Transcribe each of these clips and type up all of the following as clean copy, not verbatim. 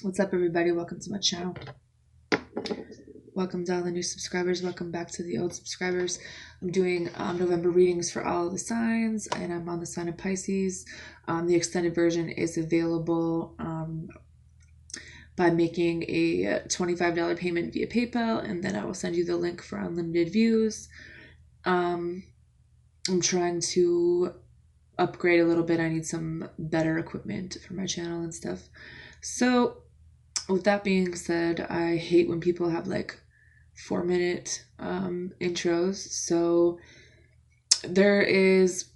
What's up, everybody? Welcome to my channel. Welcome to all the new subscribers. Welcome back to the old subscribers. I'm doing November readings for all the signs, and I'm on the sign of Pisces. The extended version is available by making a $25 payment via PayPal, and then I will send you the link for unlimited views. I'm trying to upgrade a little bit. I need some better equipment for my channel and stuff. So with that being said, I hate when people have like 4-minute intros. So there is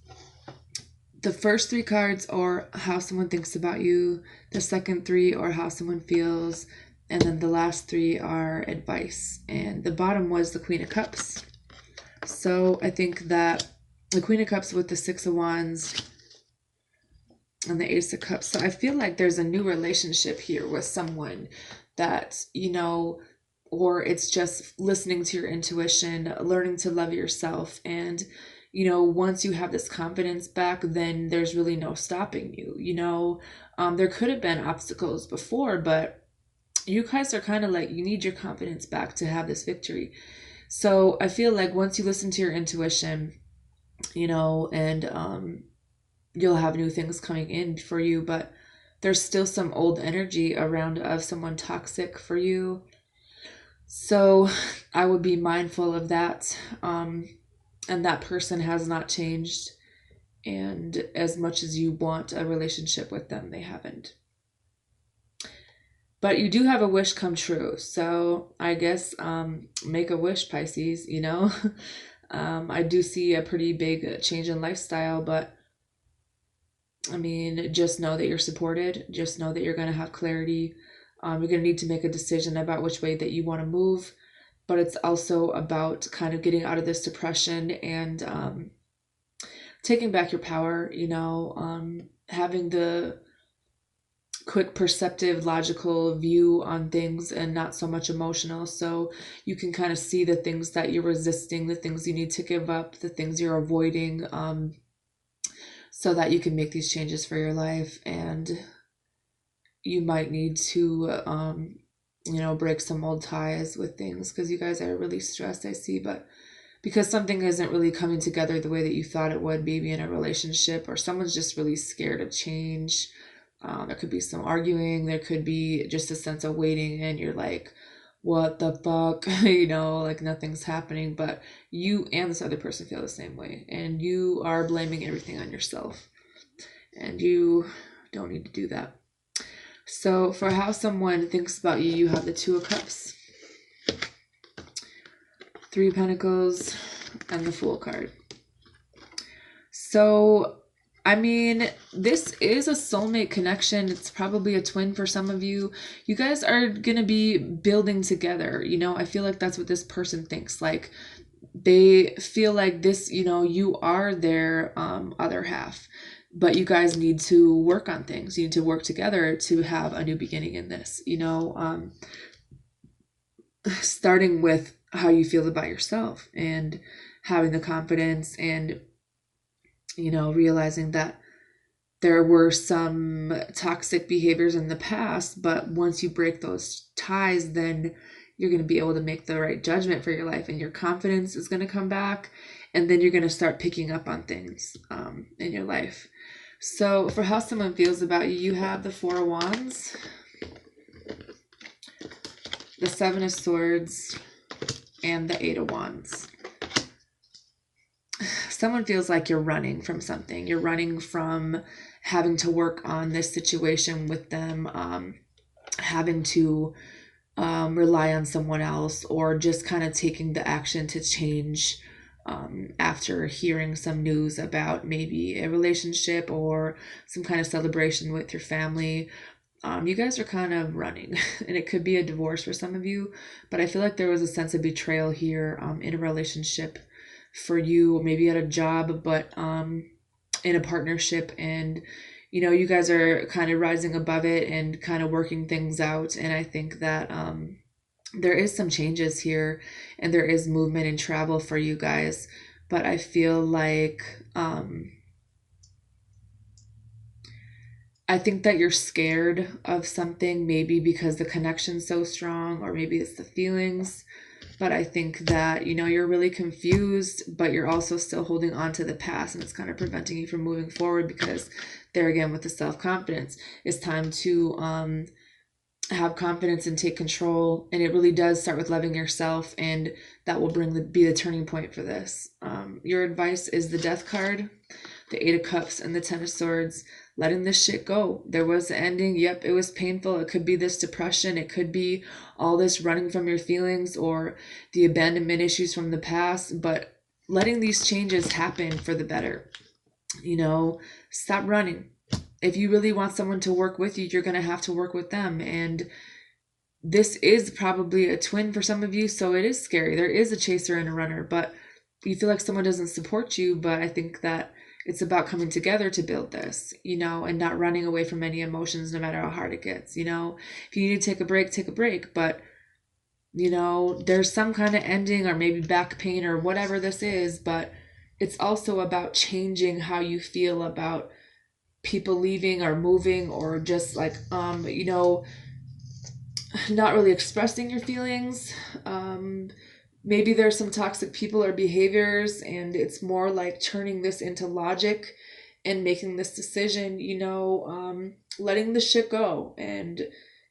the first 3 cards are how someone thinks about you, the second 3 are how someone feels, and then the last 3 are advice. And the bottom was the Queen of Cups. So I think that the Queen of Cups with the 6 of Wands and the Ace of Cups. So I feel like there's a new relationship here with someone that, you know, or it's just listening to your intuition, learning to love yourself. And, you know, once you have this confidence back, then there's really no stopping you. You know, there could have been obstacles before, but you guys are kind of like, you need your confidence back to have this victory. So I feel like once you listen to your intuition, you know, and you'll have new things coming in for you, but there's still some old energy around of someone toxic for you. So I would be mindful of that. And that person has not changed. And as much as you want a relationship with them, they haven't. But you do have a wish come true. So I guess make a wish, Pisces, you know. I do see a pretty big change in lifestyle, but I mean, just know that you're supported. Just know that you're going to have clarity. You're going to need to make a decision about which way that you want to move. But it's also about kind of getting out of this depression and taking back your power, you know, having the quick, perceptive, logical view on things and not so much emotional. So you can kind of see the things that you're resisting, the things you need to give up, the things you're avoiding, so that you can make these changes for your life. And you might need to you know, break some old ties with things because you guys are really stressed, I see. But because something isn't really coming together the way that you thought it would, maybe in a relationship, or someone's just really scared of change. There could be some arguing, there could be just a sense of waiting, and you're like, what the fuck, you know, like nothing's happening. But you and this other person feel the same way, and you are blaming everything on yourself, and you don't need to do that. So for how someone thinks about you, you have the 2 of Cups, 3 of Pentacles, and the Fool card. So I mean, this is a soulmate connection. It's probably a twin for some of you. You guys are going to be building together. You know, I feel like that's what this person thinks. Like they feel like this, you know, you are their other half, but you guys need to work on things. You need to work together to have a new beginning in this, you know, starting with how you feel about yourself and having the confidence and, you know, realizing that there were some toxic behaviors in the past, but once you break those ties, then you're going to be able to make the right judgment for your life, and your confidence is going to come back, and then you're going to start picking up on things in your life. So for how someone feels about you, you have the 4 of Wands, the 7 of Swords, and the 8 of Wands. Someone feels like you're running from something. You're running from having to work on this situation with them, having to rely on someone else, or just kind of taking the action to change after hearing some news about maybe a relationship or some kind of celebration with your family. You guys are kind of running, and it could be a divorce for some of you, but I feel like there was a sense of betrayal here in a relationship for you, maybe at a job, but in a partnership. And you know, you guys are kind of rising above it and kind of working things out. And I think that there is some changes here, and there is movement and travel for you guys. But I feel like I think that you're scared of something, maybe because the connection's so strong, or maybe it's the feelings. But I think that, you're really confused, but you're also still holding on to the past, and it's kind of preventing you from moving forward, because there again, with the self-confidence, it's time to have confidence and take control. And it really does start with loving yourself, and that will be the turning point for this. Your advice is the Death card, the Eight of Cups, and the Ten of Swords. Letting this shit go. There was the ending. Yep, it was painful. It could be this depression. It could be all this running from your feelings, or the abandonment issues from the past. But letting these changes happen for the better. Stop running. If you really want someone to work with you, you're going to have to work with them. And this is probably a twin for some of you, so it is scary. There is a chaser and a runner, but you feel like someone doesn't support you. But I think that it's about coming together to build this, and not running away from any emotions, no matter how hard it gets. If you need to take a break, take a break. But, there's some kind of ending, or maybe back pain, or whatever this is. But it's also about changing how you feel about people leaving or moving, or just like, not really expressing your feelings. Maybe there's some toxic people or behaviors, and it's more like turning this into logic and making this decision, letting the shit go and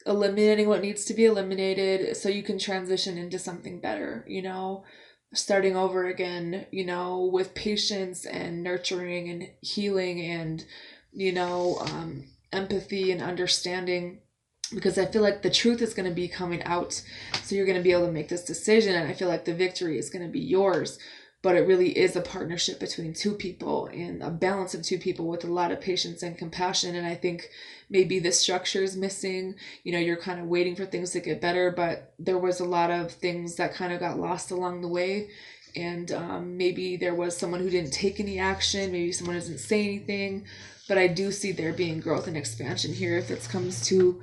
eliminating what needs to be eliminated, so you can transition into something better, starting over again, with patience and nurturing and healing and, empathy and understanding. Because I feel like the truth is going to be coming out, so you're going to be able to make this decision, and I feel like the victory is going to be yours. But it really is a partnership between two people, and a balance of two people with a lot of patience and compassion. And I think maybe the structure is missing. You're kind of waiting for things to get better, but there was a lot of things that kind of got lost along the way. And maybe there was someone who didn't take any action. Maybe someone doesn't say anything. But I do see there being growth and expansion here if it comes to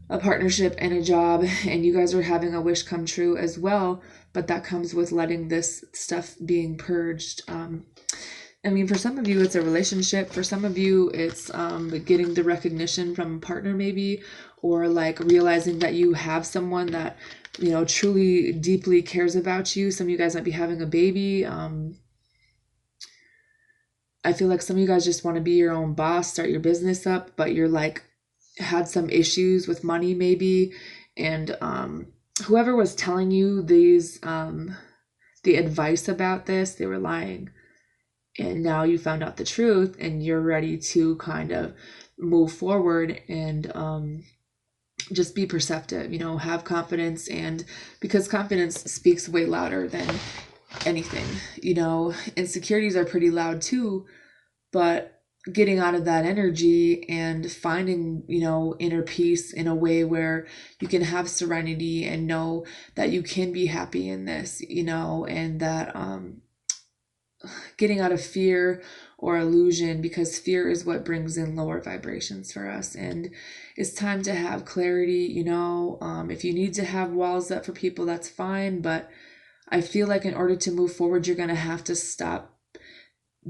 a partnership and a job, and you guys are having a wish come true as well. But that comes with letting this stuff being purged. For some of you, it's a relationship. For some of you, it's getting the recognition from a partner, maybe, or like realizing that you have someone that, truly deeply cares about you. Some of you guys might be having a baby. I feel like some of you guys just want to be your own boss, start your business up, but you're like, had some issues with money maybe, and whoever was telling you these the advice about this, they were lying, and now you found out the truth, and you're ready to kind of move forward and just be perceptive, have confidence. And because confidence speaks way louder than anything, insecurities are pretty loud too, but getting out of that energy and finding, inner peace in a way where you can have serenity and know that you can be happy in this, and that getting out of fear or illusion, because fear is what brings in lower vibrations for us. And it's time to have clarity, if you need to have walls up for people, that's fine. But I feel like in order to move forward, you're going to have to stop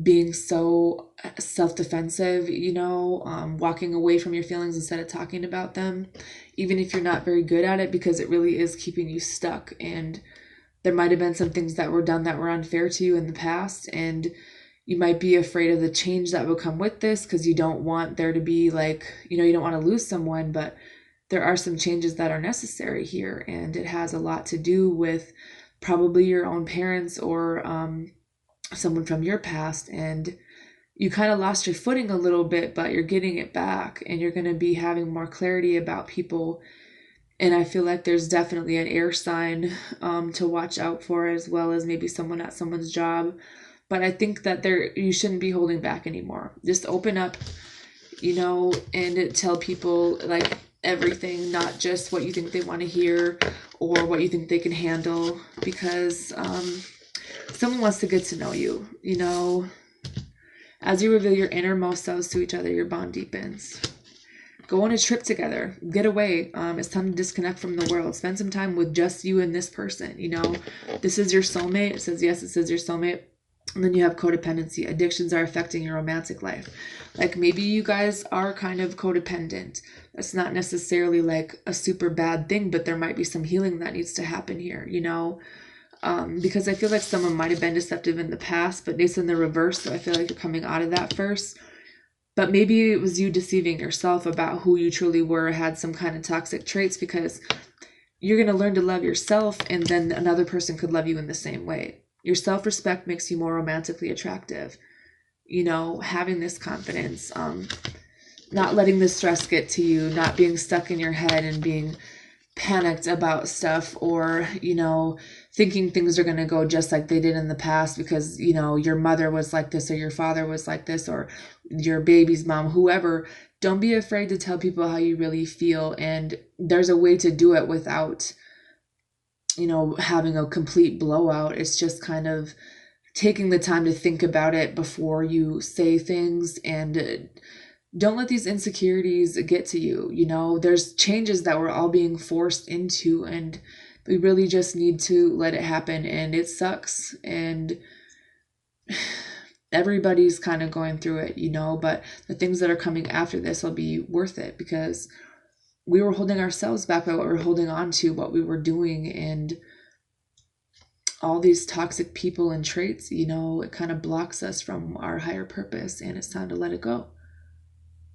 being so self-defensive, walking away from your feelings instead of talking about them, even if you're not very good at it, because it really is keeping you stuck. And there might have been some things that were done that were unfair to you in the past, and you might be afraid of the change that will come with this, because you don't want there to be like, you don't want to lose someone. But there are some changes that are necessary here, and it has a lot to do with probably your own parents, or someone from your past, and you kind of lost your footing a little bit, but you're getting it back, and you're going to be having more clarity about people. And I feel like there's definitely an air sign to watch out for, as well as maybe someone at someone's job. But I think that you shouldn't be holding back anymore. Just open up, and tell people like everything, not just what you think they want to hear or what you think they can handle, because someone wants to get to know you, As you reveal your innermost selves to each other, your bond deepens. Go on a trip together. Get away. It's time to disconnect from the world. Spend some time with just you and this person, This is your soulmate. It says, yes, this is your soulmate. And then you have codependency. Addictions are affecting your romantic life. Like maybe you guys are kind of codependent. That's not necessarily like a super bad thing, but there might be some healing that needs to happen here, you know? Because I feel like someone might have been deceptive in the past, but it's in the reverse. So I feel like you're coming out of that first. But maybe it was you deceiving yourself about who you truly were, had some kind of toxic traits, because you're going to learn to love yourself, and then another person could love you in the same way. Your self-respect makes you more romantically attractive. You know, having this confidence, not letting the stress get to you, not being stuck in your head and being panicked about stuff, or, you know, thinking things are going to go just like they did in the past because, you know, your mother was like this or your father was like this or your baby's mom, whoever. Don't be afraid to tell people how you really feel. And there's a way to do it without, you know, having a complete blowout. It's just kind of taking the time to think about it before you say things, and don't let these insecurities get to you. You know, there's changes that we're all being forced into, and we really just need to let it happen. And it sucks, and everybody's kind of going through it, you know, but the things that are coming after this will be worth it, because we were holding ourselves back by what we were holding on to, what we were doing, and all these toxic people and traits, you know, it kind of blocks us from our higher purpose, and it's time to let it go.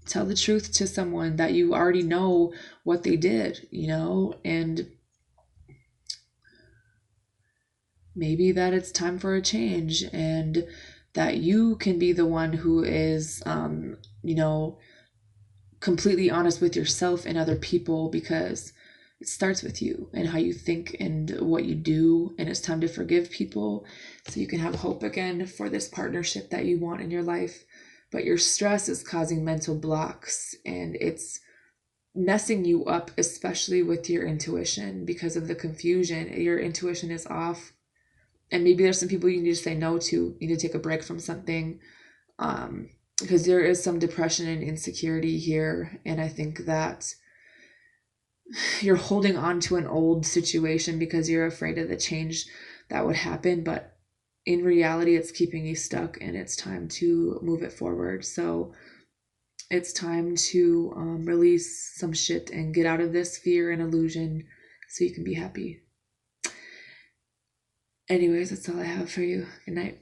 Tell the truth to someone that you already know what they did, you know, and maybe that it's time for a change, and that you can be the one who is, you know, completely honest with yourself and other people, because it starts with you and how you think and what you do. And it's time to forgive people so you can have hope again for this partnership that you want in your life. But your stress is causing mental blocks, and it's messing you up, especially with your intuition, because of the confusion. Your intuition is off. And maybe there's some people you need to say no to. You need to take a break from something, because there is some depression and insecurity here. And I think that you're holding on to an old situation because you're afraid of the change that would happen. But in reality, it's keeping you stuck, and it's time to move it forward. So it's time to release some shit and get out of this fear and illusion so you can be happy. Anyways, that's all I have for you. Good night.